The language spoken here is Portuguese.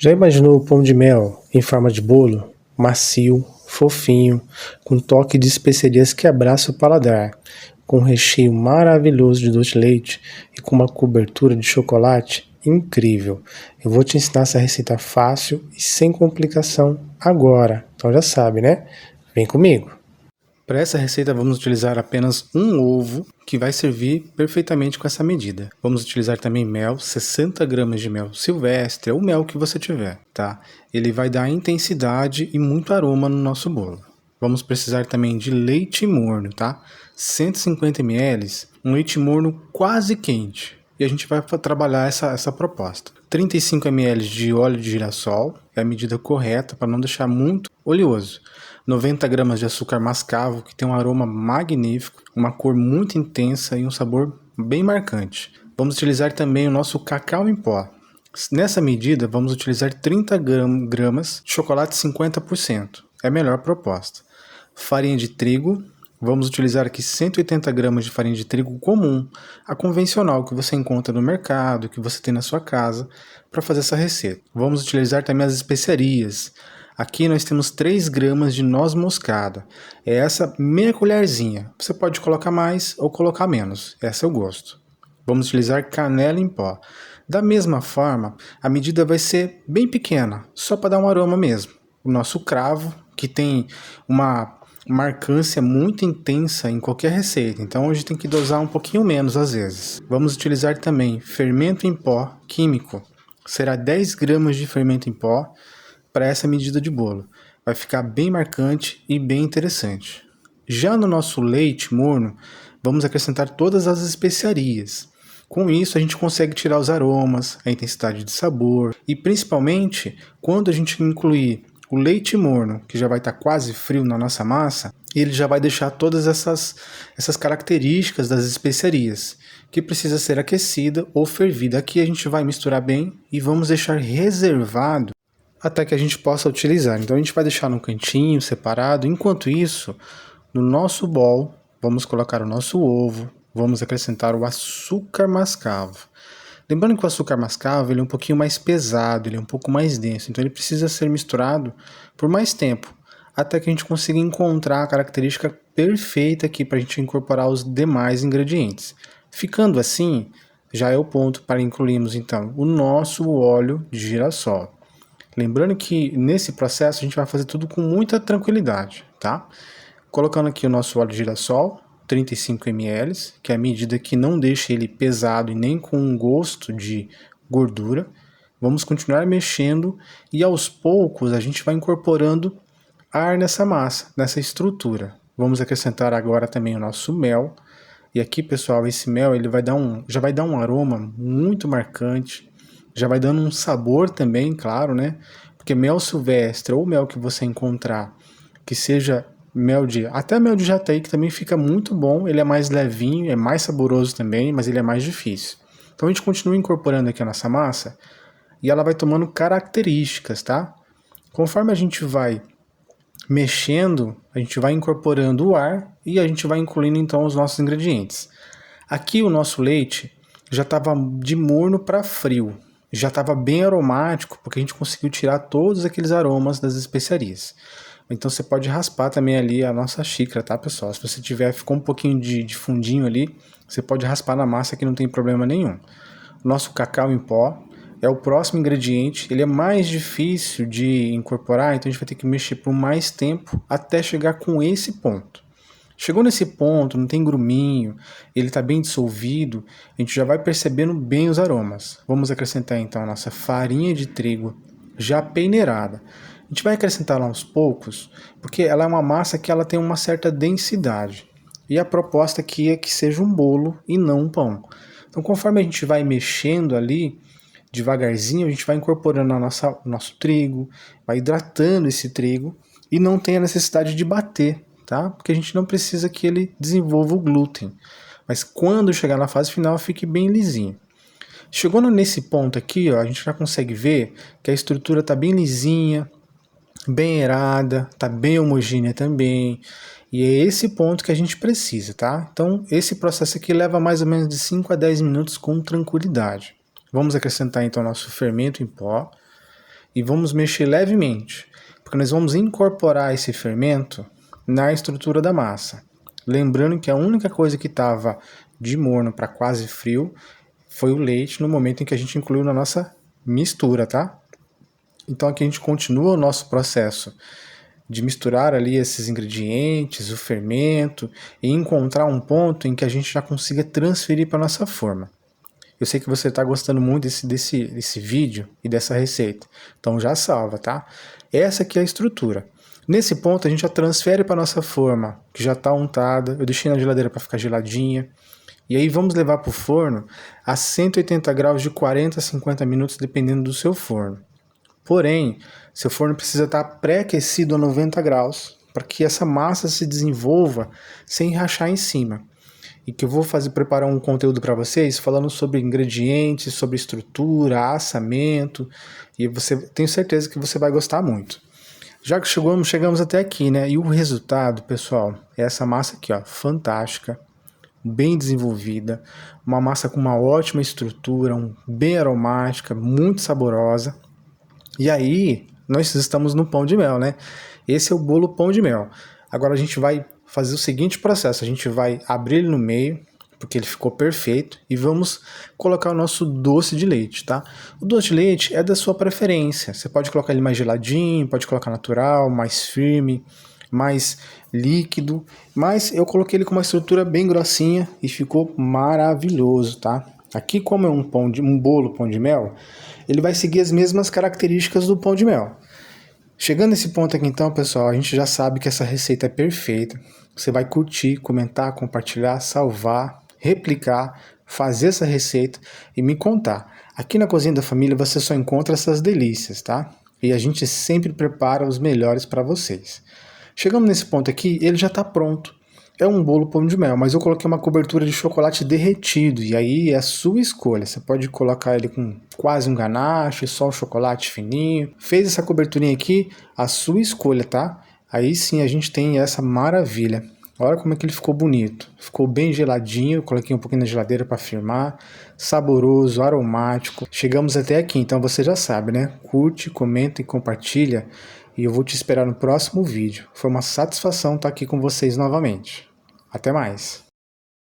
Já imaginou o pão de mel em forma de bolo? Macio, fofinho, com toque de especiarias que abraça o paladar, com um recheio maravilhoso de doce de leite e com uma cobertura de chocolate incrível. Eu vou te ensinar essa receita fácil e sem complicação agora. Então já sabe, né? Vem comigo! Para essa receita vamos utilizar apenas um ovo, que vai servir perfeitamente com essa medida. Vamos utilizar também mel, 60 gramas de mel silvestre, ou mel que você tiver, tá? Ele vai dar intensidade e muito aroma no nosso bolo. Vamos precisar também de leite morno, tá? 150 ml, um leite morno quase quente. E a gente vai trabalhar essa proposta. 35 ml de óleo de girassol, é a medida correta para não deixar muito oleoso. 90 gramas de açúcar mascavo, que tem um aroma magnífico, uma cor muito intensa e um sabor bem marcante. Vamos utilizar também o nosso cacau em pó. Nessa medida, vamos utilizar 30 gramas de chocolate 50%. É a melhor proposta. Farinha de trigo. Vamos utilizar aqui 180 gramas de farinha de trigo comum, a convencional que você encontra no mercado, que você tem na sua casa, para fazer essa receita. Vamos utilizar também as especiarias. Aqui nós temos 3 gramas de noz moscada. É essa meia colherzinha. Você pode colocar mais ou colocar menos. É seu gosto. Vamos utilizar canela em pó. Da mesma forma, a medida vai ser bem pequena, só para dar um aroma mesmo. O nosso cravo, que tem uma marcância muito intensa em qualquer receita, então a gente tem que dosar um pouquinho menos às vezes. Vamos utilizar também fermento em pó químico. Será 10 gramas de fermento em pó para essa medida de bolo. Vai ficar bem marcante e bem interessante. Já no nosso leite morno, vamos acrescentar todas as especiarias. Com isso, a gente consegue tirar os aromas, a intensidade de sabor e principalmente quando a gente incluir o leite morno, que já vai estar quase frio na nossa massa, ele já vai deixar todas essas características das especiarias, que precisa ser aquecida ou fervida. Aqui a gente vai misturar bem e vamos deixar reservado até que a gente possa utilizar. Então a gente vai deixar num cantinho separado. Enquanto isso, no nosso bowl, vamos colocar o nosso ovo, vamos acrescentar o açúcar mascavo. Lembrando que o açúcar mascavo ele é um pouquinho mais pesado, ele é um pouco mais denso, então ele precisa ser misturado por mais tempo, até que a gente consiga encontrar a característica perfeita aqui para a gente incorporar os demais ingredientes. Ficando assim, já é o ponto para incluirmos então o nosso óleo de girassol. Lembrando que nesse processo a gente vai fazer tudo com muita tranquilidade, tá? Colocando aqui o nosso óleo de girassol, 35 ml, que é a medida que não deixa ele pesado e nem com um gosto de gordura. Vamos continuar mexendo e aos poucos a gente vai incorporando ar nessa massa, nessa estrutura. Vamos acrescentar agora também o nosso mel. E aqui, pessoal, esse mel ele já vai dar um aroma muito marcante, já vai dando um sabor também, claro, né? Porque mel silvestre ou mel que você encontrar, que seja até mel de jataí, que também fica muito bom, ele é mais levinho, é mais saboroso também, mas ele é mais difícil. Então a gente continua incorporando aqui a nossa massa e ela vai tomando características, tá? Conforme a gente vai mexendo, a gente vai incorporando o ar e a gente vai incluindo então os nossos ingredientes. Aqui o nosso leite já estava de morno para frio, já estava bem aromático, porque a gente conseguiu tirar todos aqueles aromas das especiarias. Então você pode raspar também ali a nossa xícara, tá, pessoal? Se você tiver, ficou um pouquinho de fundinho ali, você pode raspar na massa que não tem problema nenhum. O nosso cacau em pó é o próximo ingrediente, ele é mais difícil de incorporar, então a gente vai ter que mexer por mais tempo até chegar com esse ponto. Chegou nesse ponto, não tem gruminho, ele está bem dissolvido, a gente já vai percebendo bem os aromas. Vamos acrescentar então a nossa farinha de trigo já peneirada. A gente vai acrescentar ela aos poucos, porque ela é uma massa que ela tem uma certa densidade. E a proposta aqui é que seja um bolo e não um pão. Então conforme a gente vai mexendo ali, devagarzinho, a gente vai incorporando o nosso trigo, vai hidratando esse trigo e não tem a necessidade de bater, tá? Porque a gente não precisa que ele desenvolva o glúten. Mas quando chegar na fase final, fique bem lisinho. Chegando nesse ponto aqui, ó, a gente já consegue ver que a estrutura está bem lisinha, bem aerada, está bem homogênea também. E é esse ponto que a gente precisa, tá? Então, esse processo aqui leva mais ou menos de 5 a 10 minutos com tranquilidade. Vamos acrescentar então nosso fermento em pó. e vamos mexer levemente, porque nós vamos incorporar esse fermento na estrutura da massa. Lembrando que a única coisa que estava de morno para quase frio foi o leite no momento em que a gente incluiu na nossa mistura, tá? Então aqui a gente continua o nosso processo de misturar ali esses ingredientes, o fermento, e encontrar um ponto em que a gente já consiga transferir para a nossa forma. Eu sei que você está gostando muito desse vídeo e dessa receita, então já salva, tá? Essa aqui é a estrutura. Nesse ponto a gente já transfere para a nossa forma, que já está untada, eu deixei na geladeira para ficar geladinha, e aí vamos levar para o forno a 180 graus de 40 a 50 minutos, dependendo do seu forno. Porém, seu forno precisa estar pré-aquecido a 90 graus para que essa massa se desenvolva sem rachar em cima. E que eu vou preparar um conteúdo para vocês falando sobre ingredientes, sobre estrutura, assamento, e tenho certeza que você vai gostar muito. Já que chegamos até aqui, né? E o resultado, pessoal, é essa massa aqui, ó, fantástica, bem desenvolvida, uma massa com uma ótima estrutura, bem aromática, muito saborosa. E aí, nós estamos no pão de mel, né? Esse é o bolo pão de mel. Agora a gente vai fazer o seguinte processo, a gente vai abrir ele no meio, porque ele ficou perfeito, e vamos colocar o nosso doce de leite, tá? O doce de leite é da sua preferência, você pode colocar ele mais geladinho, pode colocar natural, mais firme, mais líquido, mas eu coloquei ele com uma estrutura bem grossinha e ficou maravilhoso, tá? Aqui, como é um bolo pão de mel, ele vai seguir as mesmas características do pão de mel. Chegando nesse ponto aqui então, pessoal, a gente já sabe que essa receita é perfeita. Você vai curtir, comentar, compartilhar, salvar, replicar, fazer essa receita e me contar. Aqui na Cozinha da Família você só encontra essas delícias, tá? E a gente sempre prepara os melhores para vocês. Chegamos nesse ponto aqui, ele já está pronto. É um bolo pão de mel, mas eu coloquei uma cobertura de chocolate derretido, e aí é a sua escolha. Você pode colocar ele com quase um ganache, só o chocolate fininho. Fez essa coberturinha aqui, a sua escolha, tá? Aí sim a gente tem essa maravilha. Olha como é que ele ficou bonito. Ficou bem geladinho, coloquei um pouquinho na geladeira para firmar. Saboroso, aromático. Chegamos até aqui, então você já sabe, né? Curte, comenta e compartilha. E eu vou te esperar no próximo vídeo. Foi uma satisfação estar aqui com vocês novamente. Até mais!